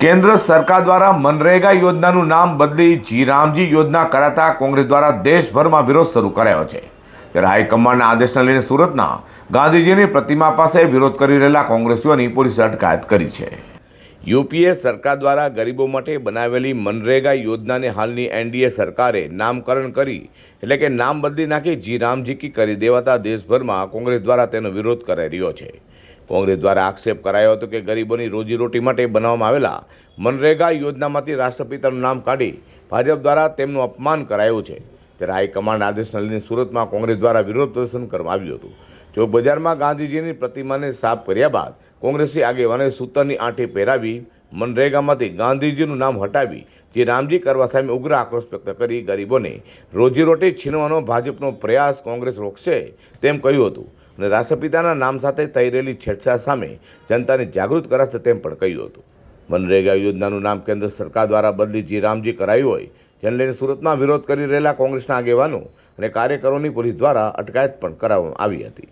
કેન્દ્ર સરકાર દ્વારા મનરેગા યોજનાનું નામ બદલી જીરામજી યોજના કરાતા કોંગ્રેસ દ્વારા દેશભરમાં વિરોધ શરૂ કરાયો છે। ત્યારે હાઈકમાન્ડના આદેશને લઈને સુરતના ગાંધીજીની પ્રતિમા પાસે વિરોધ કરી રહેલા કોંગ્રેસીઓની પોલીસે અટકાયત કરી છે। યુપીએ સરકાર દ્વારા ગરીબો માટે બનાવેલી મનરેગા યોજનાને હાલની એનડીએ સરકારે નામકરણ કરી એટલે કે નામ બદલી નાખી જીરામજી કી કરી દેવાતા દેશભરમાં કોંગ્રેસ દ્વારા તેનો વિરોધ કરાઈ રહ્યો છે। કોંગ્રેસ દ્વારા આક્ષેપ કરાયો હતો કે ગરીબોની રોજીરોટી માટે બનાવવામાં આવેલા મનરેગા યોજનામાંથી રાષ્ટ્રપિતાનું નામ કાઢી ભાજપ દ્વારા તેમનું અપમાન કરાયું છે। ત્યારે હાઈકમાન્ડ આદેશને લઈને સુરતમાં કોંગ્રેસ દ્વારા વિરોધ પ્રદર્શન કરવામાં આવ્યું હતું। જો બજારમાં ગાંધીજીની પ્રતિમાને સાફ કર્યા બાદ કોંગ્રેસી આગેવાનોએ સૂતરની આંટી પહેરાવી મનરેગામાંથી ગાંધીજીનું નામ હટાવી જે રામજી કરવા સામે ઉગ્ર આક્રોશ વ્યક્ત કરી ગરીબોને રોજીરોટી છીનવાનો ભાજપનો પ્રયાસ કોંગ્રેસ રોકશે તેમ કહ્યું હતું અને રાષ્ટ્રપિતાના નામ સાથે થઈ રહેલી છેડછાડ સામે જનતાને જાગૃત કરાશે તેમ પણ કહ્યું હતું। મનરેગા યોજનાનું નામ કેન્દ્ર સરકાર દ્વારા બદલી જીરામજી કરાયું હોય જેને લઈને સુરતમાં વિરોધ કરી રહેલા કોંગ્રેસના આગેવાનો અને કાર્યકરોની પોલીસ દ્વારા અટકાયત પણ કરવામાં આવી હતી।